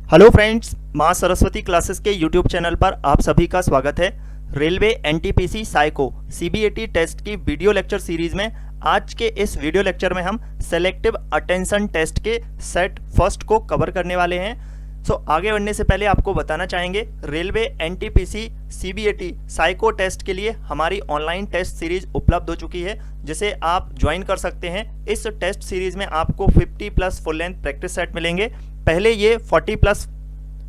Hello friends, माँ Saraswati classes के YouTube channel पर आप सभी का स्वागत है। Railway NTPC psycho CBAT test की वीडियो लेक्चर सीरीज में आज के इस वीडियो लेक्चर में हम सेलेक्टिव अटेंशन टेस्ट के सेट फर्स्ट को कवर करने वाले हैं। आगे बढ़ने से पहले आपको बताना चाहेंगे, railway NTPC CBAT psycho test के लिए हमारी ऑनलाइन टेस्ट सीरीज उपलब्ध हो चुकी है, जिसे आप ज्वाइन कर सकते हैं। इस टेस्ट सीरीज में आपको 50+ फुल लेंथ प्रैक्टिस सेट मिलेंगे। पहले ये 40+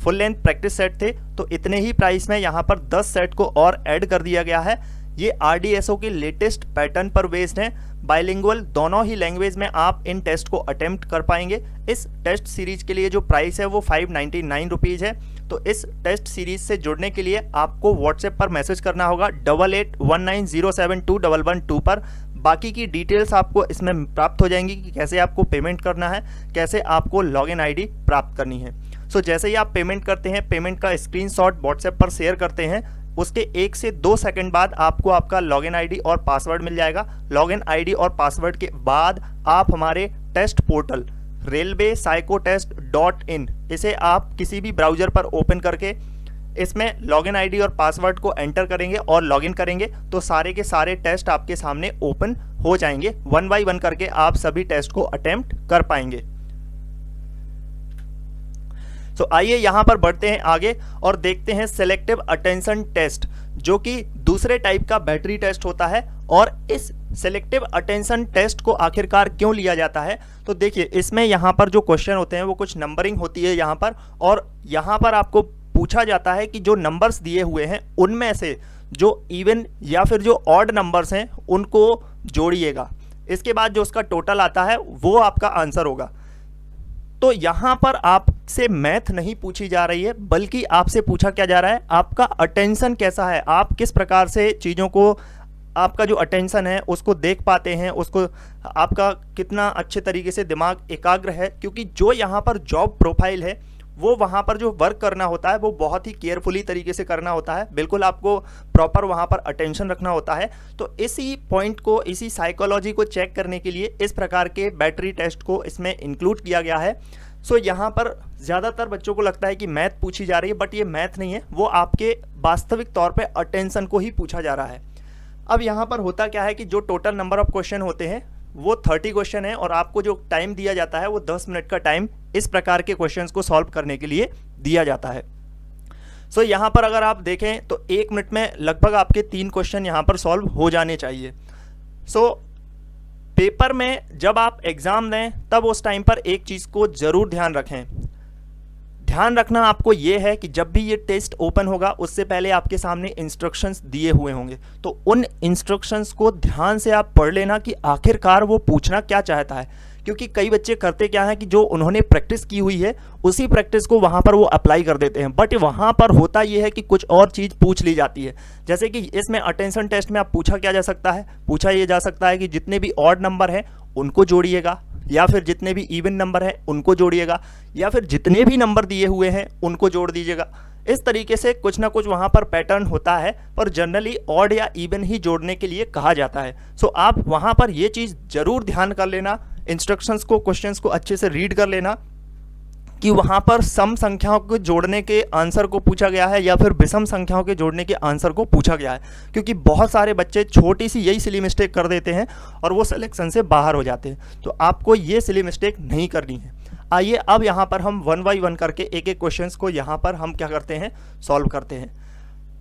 फुल लेंथ प्रैक्टिस सेट थे, तो इतने ही प्राइस में यहाँ पर 10 सेट को और ऐड कर दिया गया है। ये RDSO की लेटेस्ट पैटर्न पर बेस्ड है। बाइलिंगुअल दोनों ही लैंग्वेज में आप इन टेस्ट को अटेम्प्ट कर पाएंगे। इस टेस्ट सीरीज के लिए जो प्राइस है वो 599 रुपीज़ है। तो इस टेस्ट सीरीज से जुड़ने के लिए आपको व्हाट्सएप पर मैसेज करना होगा 8819072112 पर। बाकी की डिटेल्स आपको इसमें प्राप्त हो जाएंगी कि कैसे आपको पेमेंट करना है, कैसे आपको लॉगिन आईडी प्राप्त करनी है। जैसे ही आप पेमेंट करते हैं, पेमेंट का स्क्रीनशॉट व्हाट्सएप पर शेयर करते हैं, उसके 1 से 2 सेकंड बाद आपको आपका लॉगिन आईडी और पासवर्ड मिल जाएगा। लॉगिन आईडी और पासवर्ड के बाद आप हमारे टेस्ट पोर्टल railwaypsychotest.in इसे आप किसी भी ब्राउज़र पर ओपन करके इसमें लॉगिन आईडी और पासवर्ड को एंटर करेंगे और लॉगिन करेंगे तो सारे के सारे टेस्ट आपके सामने ओपन हो जाएंगे। 1 बाय 1 करके आप सभी टेस्ट को अटेम्प्ट कर पाएंगे। आइए यहाँ पर बढ़ते हैं आगे और देखते हैं सेलेक्टिव अटेंशन टेस्ट, जो कि दूसरे टाइप का बैटरी टेस्ट होता है। और इस सेलेक्टिव अटेंशन टेस्ट को आखिरकार क्यों लिया जाता है, तो देखिए इसमें यहाँ पर जो क्वेश्चन होते हैं वो कुछ नंबरिंग होती है यहाँ पर, और यहाँ पर आपको पूछा जाता है कि जो नंबर्स दिए हुए हैं उनमें से जो इवन या फिर जो ऑड नंबर्स हैं उनको जोड़िएगा। इसके बाद जो उसका टोटल आता है वो आपका आंसर होगा। तो यहाँ पर आपसे मैथ नहीं पूछी जा रही है, बल्कि आपसे पूछा क्या जा रहा है, आपका अटेंशन कैसा है, आप किस प्रकार से चीज़ों को, आपका जो अटेंशन है उसको देख पाते हैं, उसको आपका कितना अच्छे तरीके से दिमाग एकाग्र है। क्योंकि जो यहाँ पर जॉब प्रोफाइल है वो वहाँ पर जो वर्क करना होता है वो बहुत ही केयरफुली तरीके से करना होता है। बिल्कुल आपको प्रॉपर वहाँ पर अटेंशन रखना होता है। तो इसी पॉइंट को, इसी साइकोलॉजी को चेक करने के लिए इस प्रकार के बैटरी टेस्ट को इसमें इंक्लूड किया गया है। यहाँ पर ज़्यादातर बच्चों को लगता है कि मैथ पूछी जा रही है, बट ये मैथ नहीं है, वो आपके वास्तविक तौर पर अटेंशन को ही पूछा जा रहा है। अब यहाँ पर होता क्या है कि जो टोटल नंबर ऑफ क्वेश्चन होते हैं वो 30 क्वेश्चन है, और आपको जो टाइम दिया जाता है वो 10 मिनट का टाइम इस प्रकार के क्वेश्चंस को सॉल्व करने के लिए दिया जाता है। यहाँ पर अगर आप देखें तो 1 मिनट में लगभग आपके 3 क्वेश्चन यहाँ पर सॉल्व हो जाने चाहिए। पेपर में जब आप एग्ज़ाम दें तब उस टाइम पर एक चीज़ को ज़रूर ध्यान रखें। ध्यान रखना आपको ये है कि जब भी ये टेस्ट ओपन होगा उससे पहले आपके सामने इंस्ट्रक्शंस दिए हुए होंगे, तो उन इंस्ट्रक्शंस को ध्यान से आप पढ़ लेना कि आखिरकार वो पूछना क्या चाहता है। क्योंकि कई बच्चे करते क्या है कि जो उन्होंने प्रैक्टिस की हुई है उसी प्रैक्टिस को वहाँ पर वो अप्लाई कर देते हैं, बट वहाँ पर होता ये है कि कुछ और चीज़ पूछ ली जाती है। जैसे कि इसमें अटेंशन टेस्ट में आप पूछा क्या जा सकता है, पूछा ये जा सकता है कि जितने भी ऑड नंबर हैं उनको जोड़िएगा, या फिर जितने भी इवन नंबर हैं उनको जोड़िएगा, या फिर जितने भी नंबर दिए हुए हैं उनको जोड़ दीजिएगा। इस तरीके से कुछ ना कुछ वहाँ पर पैटर्न होता है, पर जनरली ऑड या इवन ही जोड़ने के लिए कहा जाता है। आप वहाँ पर ये चीज़ ज़रूर ध्यान कर लेना, इंस्ट्रक्शंस को, क्वेश्चंस को अच्छे से रीड कर लेना कि वहाँ पर सम संख्याओं को जोड़ने के आंसर को पूछा गया है या फिर विषम संख्याओं के जोड़ने के आंसर को पूछा गया है। क्योंकि बहुत सारे बच्चे छोटी सी यही सिली मिस्टेक कर देते हैं और वो सिलेक्शन से बाहर हो जाते हैं। तो आपको ये सिली मिस्टेक नहीं करनी है। आइए अब यहाँ पर हम 1 बाय 1 करके एक एक क्वेश्चंस को यहाँ पर हम क्या करते हैं, सॉल्व करते हैं।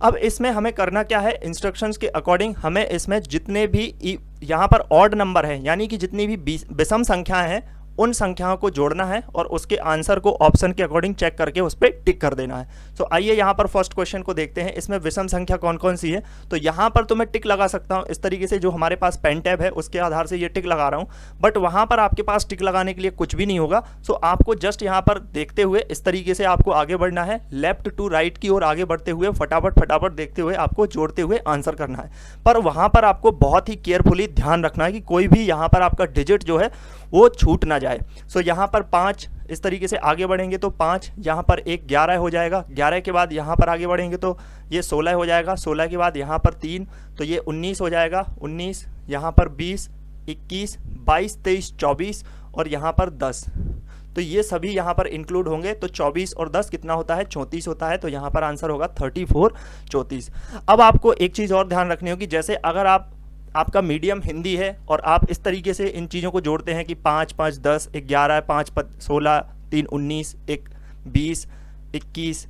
अब इसमें हमें करना क्या है, इंस्ट्रक्शंस के अकॉर्डिंग हमें इसमें जितने भी यहाँ पर ऑड नंबर हैं, यानी कि जितनी भी विषम संख्याएं हैं, उन संख्याओं को जोड़ना है और उसके आंसर को ऑप्शन के अकॉर्डिंग चेक करके उस पर टिक कर देना है। आइए यहाँ पर फर्स्ट क्वेश्चन को देखते हैं। इसमें विषम संख्या कौन कौन सी है, तो यहाँ पर तो मैं टिक लगा सकता हूँ इस तरीके से, जो हमारे पास पेन टैब है उसके आधार से ये टिक लगा रहा हूँ, बट वहाँ पर आपके पास टिक लगाने के लिए कुछ भी नहीं होगा। आपको जस्ट यहाँ पर देखते हुए इस तरीके से आपको आगे बढ़ना है, लेफ्ट टू राइट की ओर आगे बढ़ते हुए फटाफट देखते हुए आपको जोड़ते हुए आंसर करना है। पर वहाँ पर आपको बहुत ही केयरफुली ध्यान रखना है कि कोई भी यहाँ पर आपका डिजिट जो है वो छूट ना जाए। यहाँ पर 5 इस तरीके से आगे बढ़ेंगे तो 5, यहाँ पर एक 11 हो जाएगा, 11 के बाद यहाँ पर आगे बढ़ेंगे तो ये 16 हो जाएगा, 16 के बाद यहाँ पर 3 तो ये 19 हो जाएगा, 19 यहाँ पर 20, 21, 22, 23, 24 और यहाँ पर 10। तो ये सभी यहाँ पर इंक्लूड होंगे। तो 24 और 10 कितना होता है, 34 होता है। तो यहाँ पर आंसर होगा 34, 34। अब आपको एक चीज़ और ध्यान रखनी होगी, जैसे अगर आपका मीडियम हिंदी है और आप इस तरीके से इन चीज़ों को जोड़ते हैं कि 5 5 10 11 5 16 3 19 1 20 21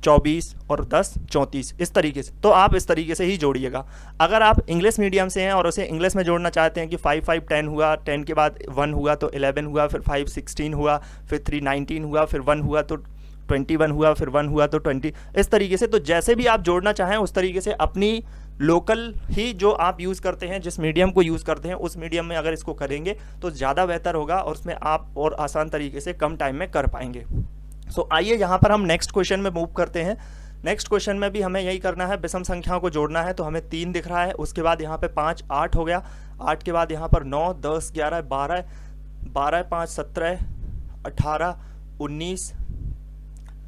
24 और 10 34, इस तरीके से। तो आप इस तरीके से ही जोड़िएगा। अगर आप इंग्लिश मीडियम से हैं और उसे इंग्लिश में जोड़ना चाहते हैं कि 5 5 10 हुआ, 10 के बाद 1 हुआ तो 11 हुआ, फिर 5 16 हुआ, फिर 3 19 हुआ, फिर 1 हुआ तो 21 हुआ, फिर 1 हुआ तो 20, इस तरीके से। तो जैसे भी आप जोड़ना चाहें उस तरीके से अपनी लोकल ही जो आप यूज़ करते हैं, जिस मीडियम को यूज़ करते हैं उस मीडियम में अगर इसको करेंगे तो ज़्यादा बेहतर होगा और उसमें आप और आसान तरीके से कम टाइम में कर पाएंगे। सो आइए यहाँ पर हम नेक्स्ट क्वेश्चन में मूव करते हैं। नेक्स्ट क्वेश्चन में भी हमें यही करना है, विषम संख्याओं को जोड़ना है। तो हमें 3 दिख रहा है, उसके बाद यहाँ पे 5 8 हो गया, 8 के बाद यहाँ पर 9 10 11 12 12 5 17 18 19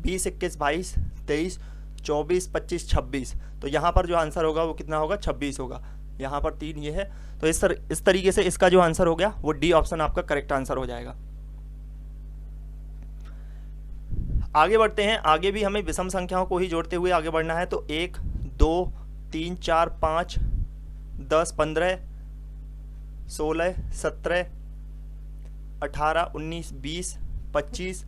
20 21 22 23 24 25 26। तो यहाँ पर जो आंसर होगा वो कितना होगा, 26 होगा। यहाँ पर 3 ये है। तो इस तरीके से इसका जो आंसर हो गया वो डी ऑप्शन आपका करेक्ट आंसर हो जाएगा। आगे बढ़ते हैं। आगे भी हमें विषम संख्याओं को ही जोड़ते हुए आगे बढ़ना है। तो 1 2 3 4 5 10 15 16 17 18 19 20 25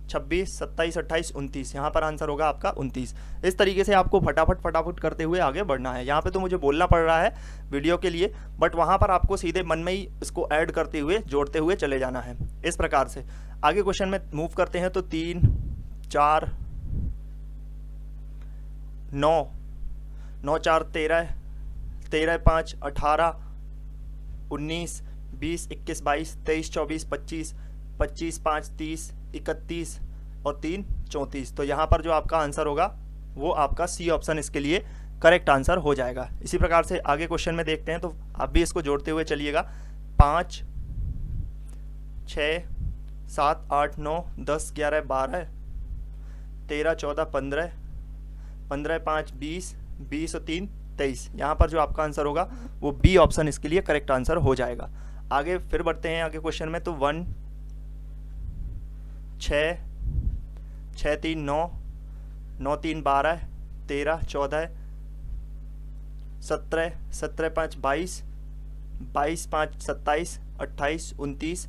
26 27 28 29, यहाँ पर आंसर होगा आपका 29। इस तरीके से आपको फटाफट करते हुए आगे बढ़ना है। यहाँ पे तो मुझे बोलना पड़ रहा है वीडियो के लिए, बट वहाँ पर आपको सीधे मन में ही इसको ऐड करते हुए जोड़ते हुए चले जाना है इस प्रकार से। आगे क्वेश्चन में मूव करते हैं। तो 3 4 9 9 4 13 13 5 18 19 20 21 22 23 24 25 25 5 30 31 और 3 34। तो यहाँ पर जो आपका आंसर होगा वो आपका सी ऑप्शन इसके लिए करेक्ट आंसर हो जाएगा। इसी प्रकार से आगे क्वेश्चन में देखते हैं। तो आप भी इसको जोड़ते हुए चलिएगा। 5 6 7 8 9 10 11 12 13 14 15 15 5 20 20 और 3 23। यहाँ पर जो आपका आंसर होगा वो बी ऑप्शन इसके लिए करेक्ट आंसर हो जाएगा। आगे फिर बढ़ते हैं आगे क्वेश्चन में। तो 1 6 6 3 9 9 3 12 13 14 17 17 5 22 22 5 27 28 29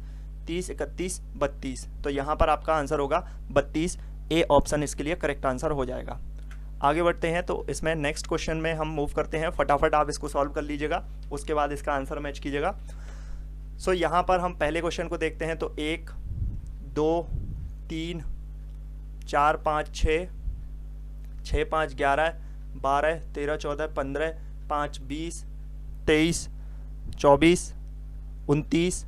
30 31 32। तो यहाँ पर आपका आंसर होगा 32, ए ऑप्शन इसके लिए करेक्ट आंसर हो जाएगा। आगे बढ़ते हैं। तो इसमें नेक्स्ट क्वेश्चन में हम मूव करते हैं। फटाफट आप इसको सॉल्व कर लीजिएगा, उसके बाद इसका आंसर मैच कीजिएगा। सो यहाँ पर हम पहले क्वेश्चन को देखते हैं। तो 1 2 3 4 5 6 6 5 11 12 13 14 15 5 20 23 24 29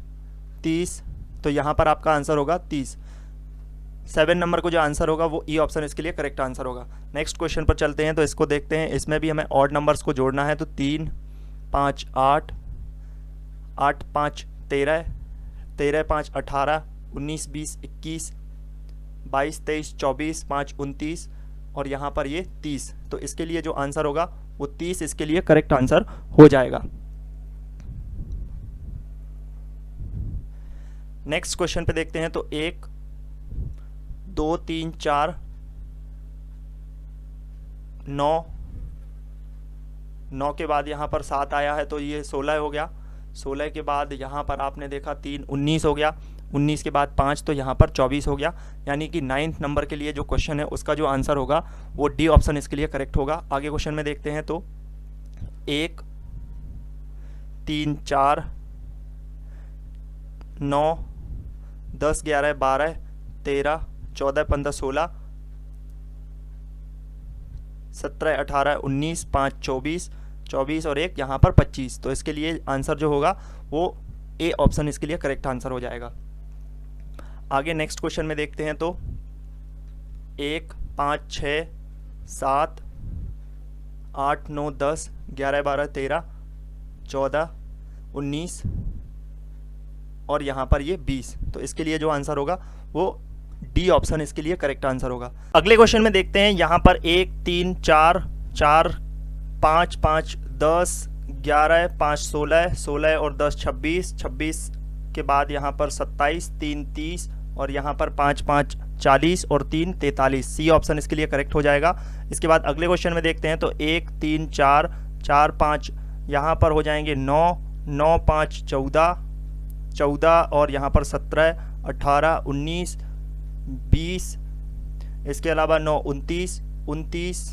30। तो यहाँ पर आपका आंसर होगा 30। 7 नंबर को जो आंसर होगा वो ई ऑप्शन इसके लिए करेक्ट आंसर होगा। नेक्स्ट क्वेश्चन पर चलते हैं। तो इसको देखते हैं। इसमें भी हमें ऑड नंबर्स को जोड़ना है। तो 3 5 8 8 5 13 13 5 18 19 20 21 22 23 24 5 29 और यहाँ पर ये 30। तो इसके लिए जो आंसर होगा वो 30 इसके लिए करेक्ट आंसर हो जाएगा। नेक्स्ट क्वेश्चन पे देखते हैं। तो 1 2 3 4 9 9 के बाद यहाँ पर 7 आया है तो ये 16 हो गया। 16 के बाद यहाँ पर आपने देखा 3 19 हो गया। 19 के बाद 5 तो यहाँ पर 24 हो गया। यानी कि 9th नंबर के लिए जो क्वेश्चन है उसका जो आंसर होगा वो डी ऑप्शन इसके लिए करेक्ट होगा। आगे क्वेश्चन में देखते हैं। तो 1 3 4 9 10 11 12 13 14 15 16 17 18 19 5 24 24 और 1 यहाँ पर 25। तो इसके लिए आंसर जो होगा वो ए ऑप्शन इसके लिए करेक्ट आंसर हो जाएगा। आगे नेक्स्ट क्वेश्चन में देखते हैं। तो 1 5 6 7 8 9 10 11 12 13 14 19 और यहाँ पर ये 20। तो इसके लिए जो आंसर होगा वो डी ऑप्शन इसके लिए करेक्ट आंसर होगा। अगले क्वेश्चन में देखते हैं। यहाँ पर 1 3 4 4 5 5 10 11 5 16 16 और 10 26 26 के बाद यहाँ पर 27 3 30 और यहाँ पर 5 5 40 और 3 43। सी ऑप्शन इसके लिए करेक्ट हो जाएगा। इसके बाद अगले क्वेश्चन में देखते हैं तो 1 3 4 4 5 यहाँ पर हो जाएंगे 9 9 5 14 14 और यहाँ पर 17 18 19 20। इसके अलावा 9 29 29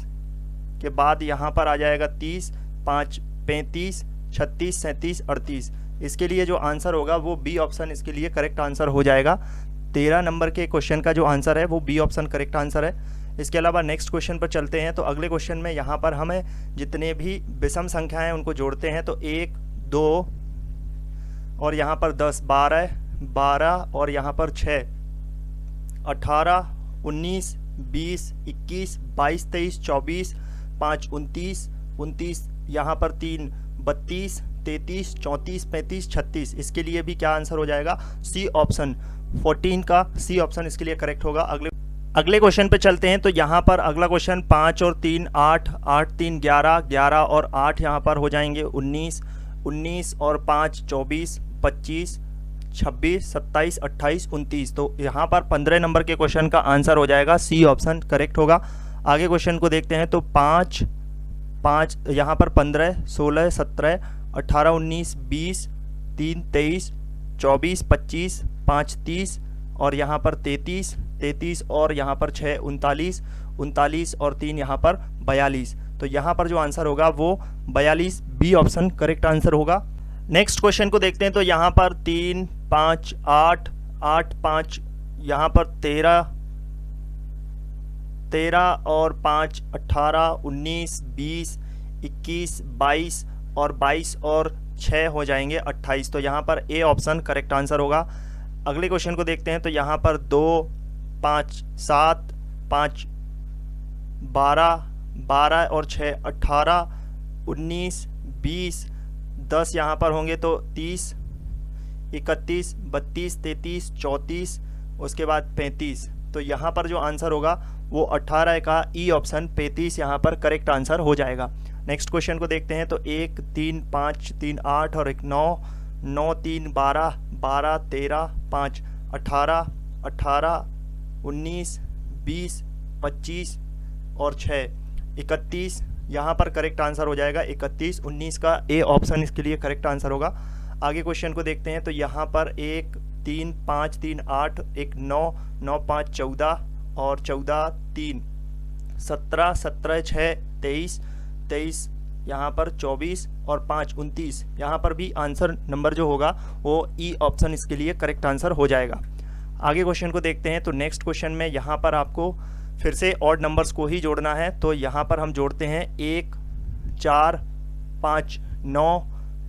के बाद यहाँ पर आ जाएगा 30 5 35 36 37 38। इसके लिए जो आंसर होगा वो बी ऑप्शन इसके लिए करेक्ट आंसर हो जाएगा। 13 नंबर के क्वेश्चन का जो आंसर है वो बी ऑप्शन करेक्ट आंसर है। इसके अलावा नेक्स्ट क्वेश्चन पर चलते हैं तो अगले क्वेश्चन में यहाँ पर हमें जितने भी विषम संख्याएं हैं उनको जोड़ते हैं तो 1 2 और यहाँ पर 10 12 12 और यहाँ पर 6 18 19 20 21 22 23 24 5 29 29 यहाँ पर 3 32 33 34 35 36। इसके लिए भी क्या आंसर हो जाएगा? सी ऑप्शन 14 का सी ऑप्शन इसके लिए करेक्ट होगा। अगले क्वेश्चन पे चलते हैं तो यहाँ पर अगला क्वेश्चन 5 और 3 8 8 3 11 11 और 8 यहाँ पर हो जाएंगे 19 19 और 5 24 25 26 27 28 29। तो यहाँ पर 15 नंबर के क्वेश्चन का आंसर हो जाएगा सी ऑप्शन करेक्ट होगा। आगे क्वेश्चन को देखते हैं तो 5 5 यहाँ पर 15 16 17 18 19 20 3 23 24 25 5 30 और यहाँ पर 33 33 और यहाँ पर 6 39 39 और 3 यहाँ पर 42। तो यहाँ पर जो आंसर होगा वो 42 बी ऑप्शन करेक्ट आंसर होगा। नेक्स्ट क्वेश्चन को देखते हैं तो यहाँ पर 3 5 8 8 5 यहाँ पर 13 और 5 18 19 20 21 22 और 22 और 6 हो जाएंगे 28। तो यहाँ पर ए ऑप्शन करेक्ट आंसर होगा। अगले क्वेश्चन को देखते हैं तो यहाँ पर 2 5 7 5 12 12 और 6 18 19 20 10 यहाँ पर होंगे तो 30 31 32 33 34 उसके बाद 35। तो यहाँ पर जो आंसर होगा वो 18 का ई ऑप्शन 35 यहाँ पर करेक्ट आंसर हो जाएगा। नेक्स्ट क्वेश्चन को देखते हैं तो 1 3 5 3 8 और 1 9 9 3 12 12 13 5 18 18 19 20 25 और 6 31। यहाँ पर करेक्ट आंसर हो जाएगा 31 19 का ए ऑप्शन इसके लिए करेक्ट आंसर होगा। आगे क्वेश्चन को देखते हैं तो यहाँ पर 1 3 5 3 8 1 9 9 5 14 और 14 3 17 17 6 23 23 यहाँ पर 24 और 5 29। यहाँ पर भी आंसर नंबर जो होगा वो ई ऑप्शन इसके लिए करेक्ट आंसर हो जाएगा। आगे क्वेश्चन को देखते हैं तो नेक्स्ट क्वेश्चन में यहाँ पर आपको फिर से ऑड नंबर्स को ही जोड़ना है। तो यहाँ पर हम जोड़ते हैं 1 4 5 9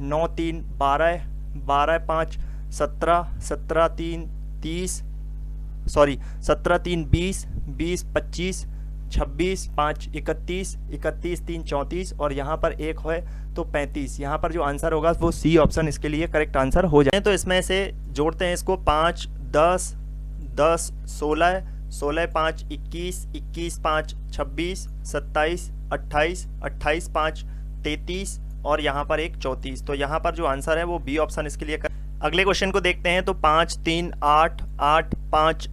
9 3 12 12 5 17 17 3 30 17 3 20 20 25 26 5 31 31 3 34 और यहाँ पर एक है तो 35। यहाँ पर जो आंसर होगा वो सी ऑप्शन इसके लिए करेक्ट आंसर हो जाए। तो इसमें से जोड़ते हैं इसको 5 10 10 16 16 5 21 21 5 26 27 28 28 5 33 और यहाँ पर एक 34। तो यहाँ पर जो आंसर है वो बी ऑप्शन इसके लिए अगले क्वेश्चन को देखते हैं तो 5 3 8 8 5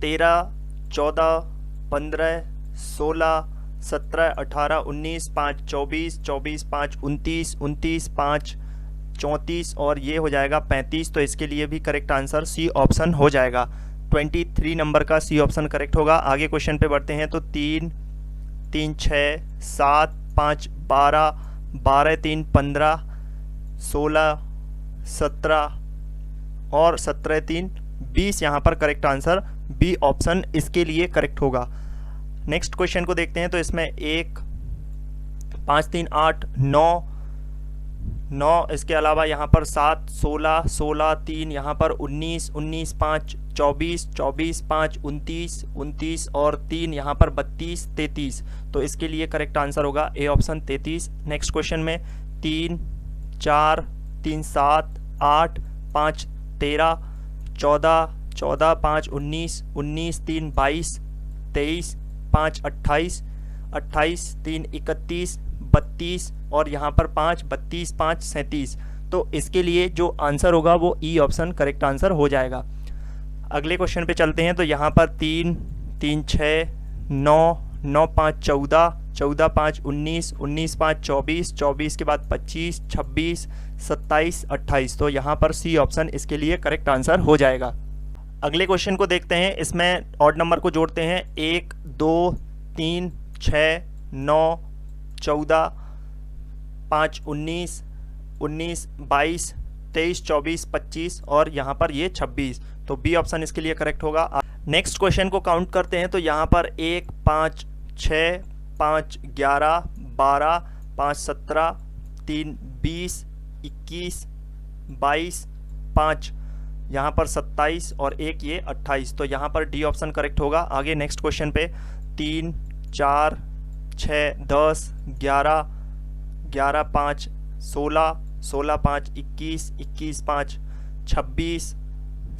13 14 15 16 17 18 19 5 24 24 5 29 29 5 34 और ये हो जाएगा 35। तो इसके लिए भी करेक्ट आंसर सी ऑप्शन हो जाएगा। 23 नंबर का सी ऑप्शन करेक्ट होगा। आगे क्वेश्चन पे बढ़ते हैं तो 3 3 6 7 5 12 12 3 15 16 17 और 17 3 20। यहाँ पर करेक्ट आंसर बी ऑप्शन इसके लिए करेक्ट होगा। नेक्स्ट क्वेश्चन को देखते हैं तो इसमें 1 5 3 8 9 9 इसके अलावा यहाँ पर 7 16 16 3 यहाँ पर 19 19 5 24 24 5 29 29 और 3 यहाँ पर 32 33। तो इसके लिए करेक्ट आंसर होगा ए ऑप्शन 33। नेक्स्ट क्वेश्चन में 3 4 3 7 8 5 13 14 14 5 19 19 3 22 23 5 28 28 3 31 32 और यहाँ पर 5 32 5 37। तो इसके लिए जो आंसर होगा वो ई ऑप्शन करेक्ट आंसर हो जाएगा। अगले क्वेश्चन पे चलते हैं। तो यहाँ पर 3, 3, 6, 9, 9, 5, 14, 14, 5, 19, 19, 5, 24, 24 के बाद 25, 26, 27, 28। तो यहाँ पर सी ऑप्शन इसके लिए करेक्ट आंसर हो जाएगा। अगले क्वेश्चन को देखते हैं। इसमें ऑड नंबर को जोड़ते हैं। 1, 2, 3, 6, 9, 14, 5, 19, 19, 22, 23, 24, 25 और यहाँ पर ये 26। तो बी ऑप्शन इसके लिए करेक्ट होगा। नेक्स्ट क्वेश्चन को काउंट करते हैं। तो यहाँ पर 1, 5, 6, 5, 11, 12, 5, 17, 3, 20, 21, 22, 5 यहाँ पर 27 और 1 ये 28। तो यहाँ पर डी ऑप्शन करेक्ट होगा। आगे नेक्स्ट क्वेश्चन पे 3, 4, 6, 10, 11, 11, 5, 16, 16, 5, 21, 21, 5, 26,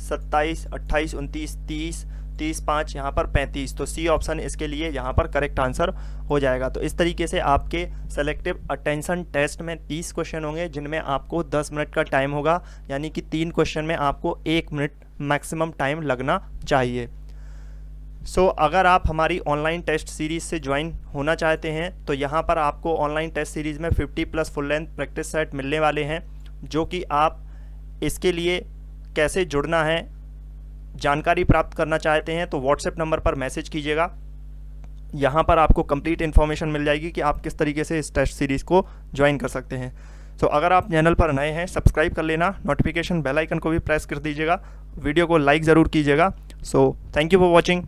27, 28, 29, 30, 30, 5 यहाँ पर 35। तो सी ऑप्शन इसके लिए यहाँ पर करेक्ट आंसर हो जाएगा। तो इस तरीके से आपके सेलेक्टिव अटेंशन टेस्ट में 30 क्वेश्चन होंगे जिनमें आपको 10 मिनट का टाइम होगा, यानी कि 3 क्वेश्चन में आपको 1 मिनट मैक्सिमम टाइम लगना चाहिए। अगर आप हमारी ऑनलाइन टेस्ट सीरीज़ से ज्वाइन होना चाहते हैं तो यहाँ पर आपको ऑनलाइन टेस्ट सीरीज़ में 50+ फुल लेंथ प्रैक्टिस सेट मिलने वाले हैं, जो कि आप इसके लिए कैसे जुड़ना है जानकारी प्राप्त करना चाहते हैं तो व्हाट्सएप नंबर पर मैसेज कीजिएगा। यहाँ पर आपको कंप्लीट इन्फॉर्मेशन मिल जाएगी कि आप किस तरीके से इस टेस्ट सीरीज़ को ज्वाइन कर सकते हैं। अगर आप चैनल पर नए हैं सब्सक्राइब कर लेना, नोटिफिकेशन बेल आइकन को भी प्रेस कर दीजिएगा, वीडियो को लाइक ज़रूर कीजिएगा। Thank you for watching.